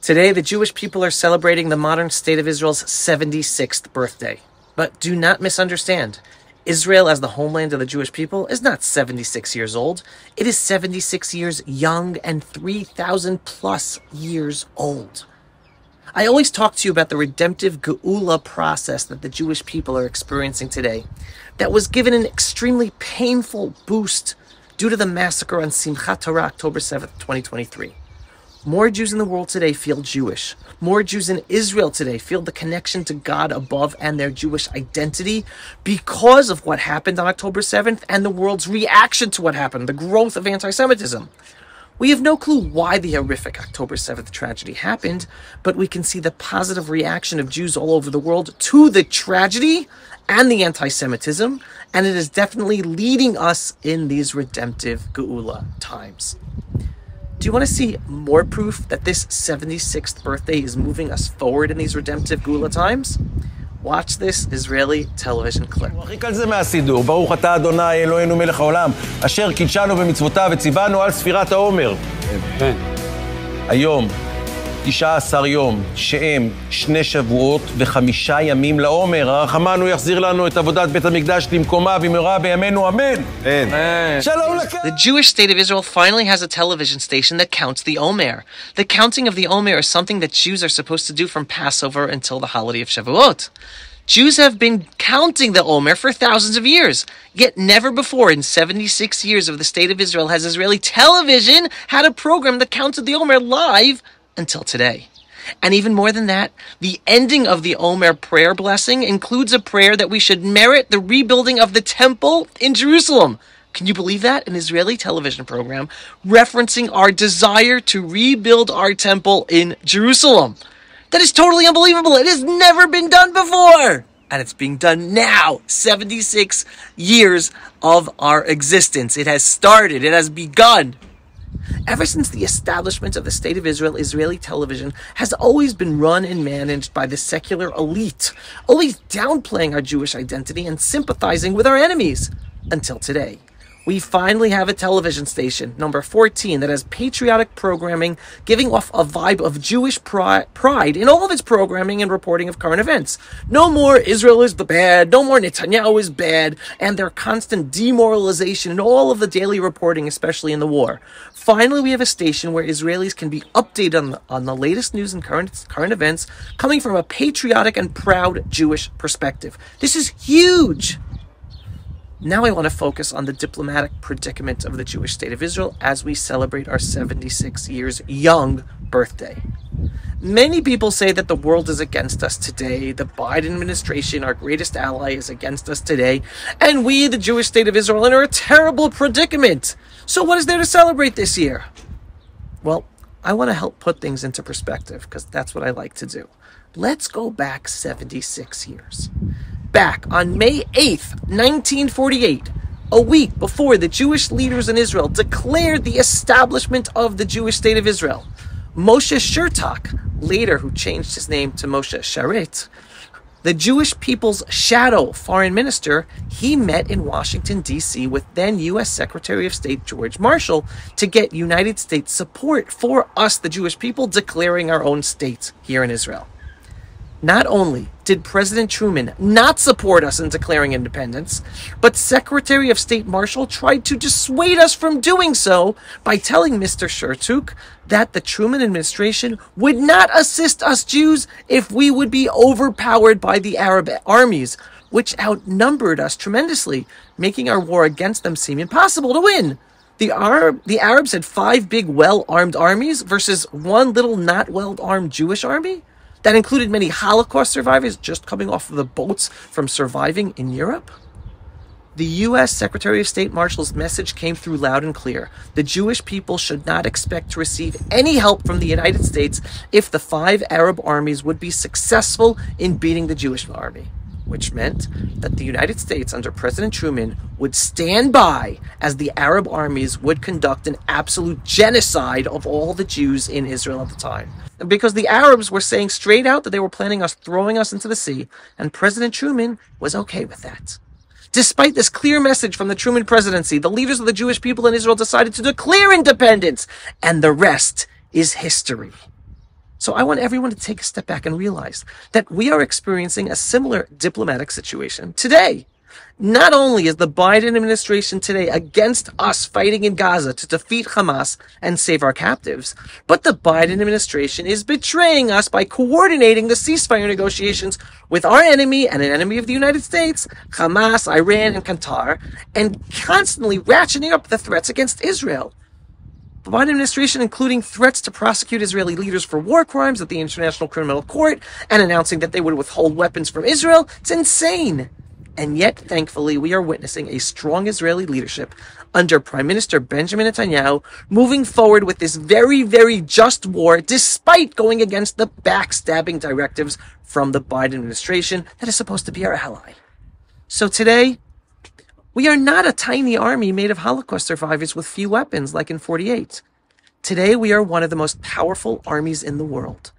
Today, the Jewish people are celebrating the modern state of Israel's 76th birthday. But do not misunderstand. Israel, as the homeland of the Jewish people, is not 76 years old. It is 76 years young and 3,000 plus years old. I always talk to you about the redemptive geula process that the Jewish people are experiencing today, that was given an extremely painful boost due to the massacre on Simchat Torah, October 7th, 2023. More Jews in the world today feel Jewish. More Jews in Israel today feel the connection to God above and their Jewish identity because of what happened on October 7th and the world's reaction to what happened, the growth of anti-Semitism. We have no clue why the horrific October 7th tragedy happened, but we can see the positive reaction of Jews all over the world to the tragedy and the anti-Semitism, and it is definitely leading us in these redemptive geula times. Do you want to see more proof that this 76th birthday is moving us forward in these redemptive geula times? Watch this Israeli television clip. הכי קל זה מהסידור. ברוך אתה אדוני אלוהינו מלך העולם, אשר קידשנו במצוותיו וציוונו על ספירת העומר. כן. היום, 19 יום, שהם 2 שבועות ו5 ימים לעומר. הרחמנו יחזיר לנו את עבודת בית המקדש למקומה במהרה בימינו, אמן. שלום לכם. The Jewish state of Israel finally has a television station that counts the omer. The counting of the omer is something that Jews are supposed to do from Passover until the holiday of Shavuot. Jews have been counting the omer for thousands of years, yet never before in 76 years of the state of Israel has Israeli television had a program that counted the omer live until today. And even more than that, the ending of the Omer prayer blessing includes a prayer that we should merit the rebuilding of the temple in Jerusalem. Can you believe that? An Israeli television program referencing our desire to rebuild our temple in Jerusalem. That is totally unbelievable. It has never been done before. And it's being done now, 76 years of our existence. It has started. It has begun. Ever since the establishment of the State of Israel, Israeli television has always been run and managed by the secular elite, always downplaying our Jewish identity and sympathizing with our enemies. Until today. We finally have a television station, number 14, that has patriotic programming, giving off a vibe of Jewish pride in all of its programming and reporting of current events. No more Israel is the bad, no more Netanyahu is bad, and their constant demoralization in all of the daily reporting, especially in the war. Finally, we have a station where Israelis can be updated on the latest news and current events, coming from a patriotic and proud Jewish perspective. This is huge! Now I want to focus on the diplomatic predicament of the Jewish state of Israel as we celebrate our 76 years young birthday. Many people say that the world is against us today, the Biden administration, our greatest ally, is against us today, and we, the Jewish state of Israel, are in a terrible predicament. So what is there to celebrate this year? Well, I want to help put things into perspective because that's what I like to do. Let's go back 76 years. Back on May 8th, 1948, a week before the Jewish leaders in Israel declared the establishment of the Jewish state of Israel, Moshe Shertak, later who changed his name to Moshe Sharet, the Jewish people's shadow foreign minister, he met in Washington, D.C. with then U.S. Secretary of State George Marshall to get United States support for us, the Jewish people, declaring our own state here in Israel. Not only did President Truman not support us in declaring independence, but Secretary of State Marshall tried to dissuade us from doing so by telling Mr. Shertuk that the Truman administration would not assist us Jews if we would be overpowered by the Arab armies, which outnumbered us tremendously, making our war against them seem impossible to win. The Arabs had 5 big well-armed armies versus one little not well-armed Jewish army. That included many Holocaust survivors just coming off of the boats from surviving in Europe. The U.S. Secretary of State Marshall's message came through loud and clear. The Jewish people should not expect to receive any help from the United States if the 5 Arab armies would be successful in beating the Jewish army, which meant that the United States under President Truman would stand by as the Arab armies would conduct an absolute genocide of all the Jews in Israel at the time. Because the Arabs were saying straight out that they were planning on throwing us into the sea, and President Truman was okay with that. Despite this clear message from the Truman presidency, the leaders of the Jewish people in Israel decided to declare independence, and the rest is history. So I want everyone to take a step back and realize that we are experiencing a similar diplomatic situation today. Not only is the Biden administration today against us fighting in Gaza to defeat Hamas and save our captives, but the Biden administration is betraying us by coordinating the ceasefire negotiations with our enemy and an enemy of the United States, Hamas, Iran, and Qatar, and constantly ratcheting up the threats against Israel. The Biden administration, including threats to prosecute Israeli leaders for war crimes at the International Criminal Court and announcing that they would withhold weapons from Israel, it's insane. And yet, thankfully, we are witnessing a strong Israeli leadership under Prime Minister Benjamin Netanyahu moving forward with this very, very just war, despite going against the backstabbing directives from the Biden administration that is supposed to be our ally. So today, we are not a tiny army made of Holocaust survivors with few weapons like in 48. Today, we are one of the most powerful armies in the world.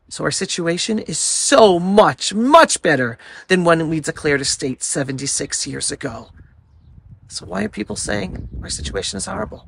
So our situation is so much, much better than when we declared a state 76 years ago. So why are people saying our situation is horrible?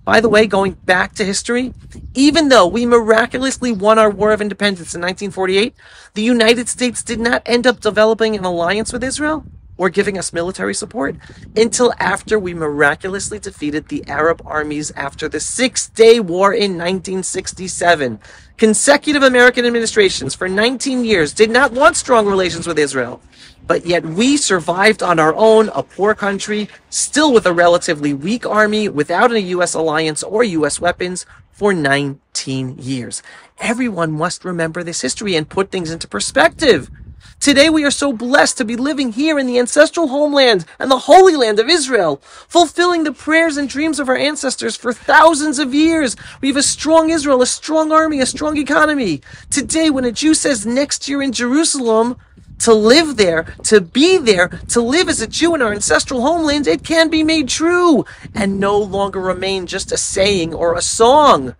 By the way, going back to history, even though we miraculously won our War of Independence in 1948, the United States did not end up developing an alliance with Israel or giving us military support until after we miraculously defeated the Arab armies after the Six-Day War in 1967. Consecutive American administrations for 19 years did not want strong relations with Israel, but yet we survived on our own, a poor country, still with a relatively weak army, without a U.S. alliance or U.S. weapons, for 19 years. Everyone must remember this history and put things into perspective. Today we are so blessed to be living here in the ancestral homeland and the Holy Land of Israel, fulfilling the prayers and dreams of our ancestors for thousands of years. We have a strong Israel, a strong army, a strong economy. Today, when a Jew says next year in Jerusalem, to live there, to be there, to live as a Jew in our ancestral homeland, it can be made true and no longer remain just a saying or a song.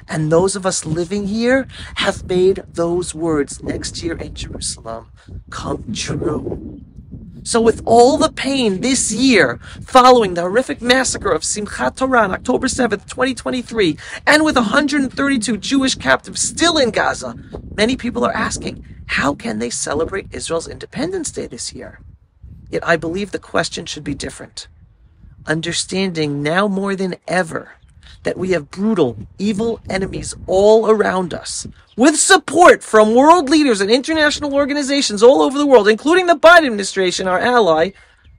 And those of us living here have made those words, next year in Jerusalem, come true. So with all the pain this year, following the horrific massacre of Simchat Torah on October 7th, 2023, and with 132 Jewish captives still in Gaza, many people are asking, how can they celebrate Israel's Independence Day this year? Yet I believe the question should be different. Understanding now more than ever that we have brutal, evil enemies all around us, with support from world leaders and international organizations all over the world, including the Biden administration, our ally,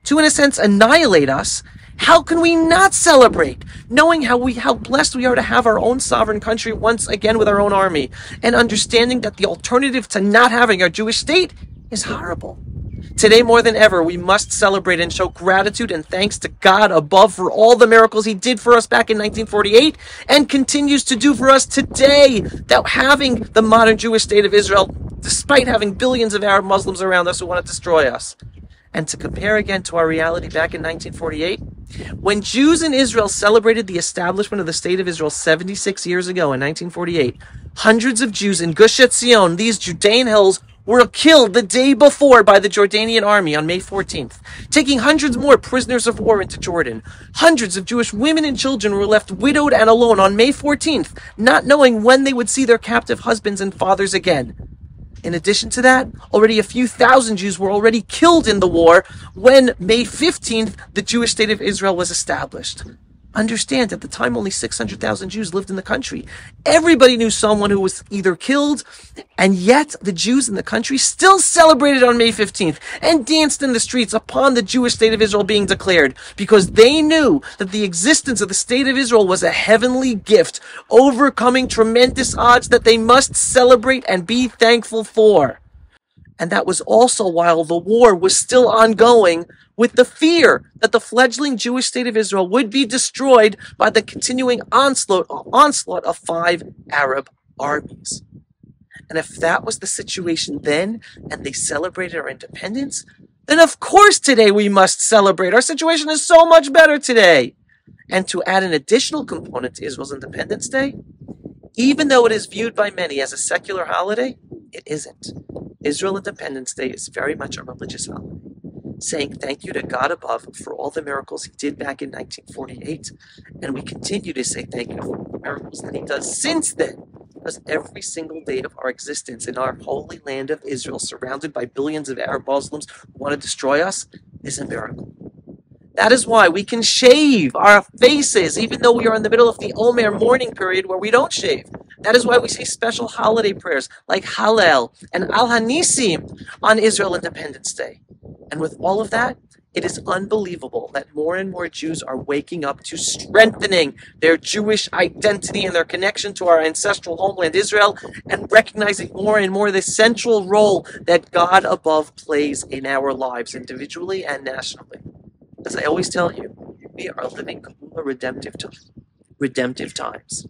to, in a sense, annihilate us. How can we not celebrate, knowing how blessed we are to have our own sovereign country once again with our own army, and understanding that the alternative to not having our Jewish state is horrible? Today, more than ever, we must celebrate and show gratitude and thanks to God above for all the miracles He did for us back in 1948 and continues to do for us today. That having the modern Jewish state of Israel, despite having billions of Arab Muslims around us who want to destroy us. And to compare again to our reality back in 1948, when Jews in Israel celebrated the establishment of the State of Israel 76 years ago in 1948, hundreds of Jews in Gush Etzion, these Judean hills, were killed the day before by the Jordanian army on May 14th, taking hundreds more prisoners of war into Jordan. Hundreds of Jewish women and children were left widowed and alone on May 14th, not knowing when they would see their captive husbands and fathers again. In addition to that, already a few thousand Jews were already killed in the war when May 15th, the Jewish state of Israel was established. Understand, at the time, only 600,000 Jews lived in the country. Everybody knew someone who was either killed, and yet the Jews in the country still celebrated on May 15th and danced in the streets upon the Jewish state of Israel being declared, because they knew that the existence of the state of Israel was a heavenly gift, overcoming tremendous odds that they must celebrate and be thankful for. And that was also while the war was still ongoing, with the fear that the fledgling Jewish state of Israel would be destroyed by the continuing onslaught of 5 Arab armies. And if that was the situation then, and they celebrated our independence, then of course today we must celebrate. Our situation is so much better today. And to add an additional component to Israel's Independence Day, even though it is viewed by many as a secular holiday, it isn't. Israel Independence Day is very much a religious holiday, saying thank you to God above for all the miracles He did back in 1948, and we continue to say thank you for the miracles that He does since then, Because every single day of our existence in our holy land of Israel, surrounded by billions of Arab Muslims who want to destroy us, is a miracle. That is why we can shave our faces, even though we are in the middle of the Omer mourning period where we don't shave. That is why we say special holiday prayers like Hallel and Al Hanisim on Israel Independence Day. And with all of that, it is unbelievable that more and more Jews are waking up to strengthening their Jewish identity and their connection to our ancestral homeland, Israel, and recognizing more and more the central role that God above plays in our lives, individually and nationally. As I always tell you, we are living redemptive times.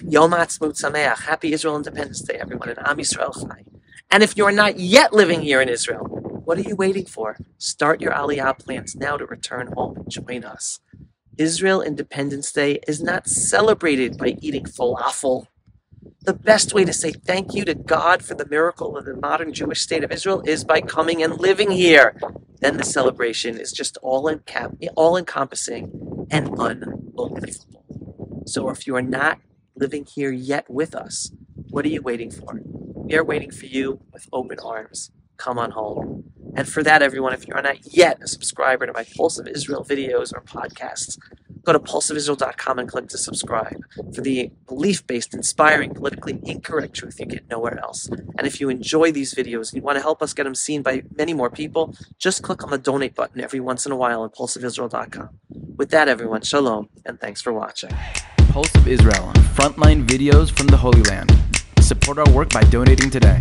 Yom Ha'atzmaut Sameach, Happy Israel Independence Day, everyone, and Am Yisrael Chai. And if you're not yet living here in Israel, what are you waiting for? Start your Aliyah plans now to return home and join us. Israel Independence Day is not celebrated by eating falafel. The best way to say thank you to God for the miracle of the modern Jewish state of Israel is by coming and living here. Then the celebration is just all-encompassing and unbelievable. So if you are not living here yet with us, what are you waiting for? We are waiting for you with open arms. Come on home. And for that, everyone, if you are not yet a subscriber to my Pulse of Israel videos or podcasts, go to pulseofisrael.com and click to subscribe for the belief-based, inspiring, politically incorrect truth you get nowhere else. And if you enjoy these videos and you want to help us get them seen by many more people, just click on the donate button every once in a while on pulseofisrael.com. With that, everyone, shalom, and thanks for watching. Pulse of Israel, frontline videos from the Holy Land. Support our work by donating today.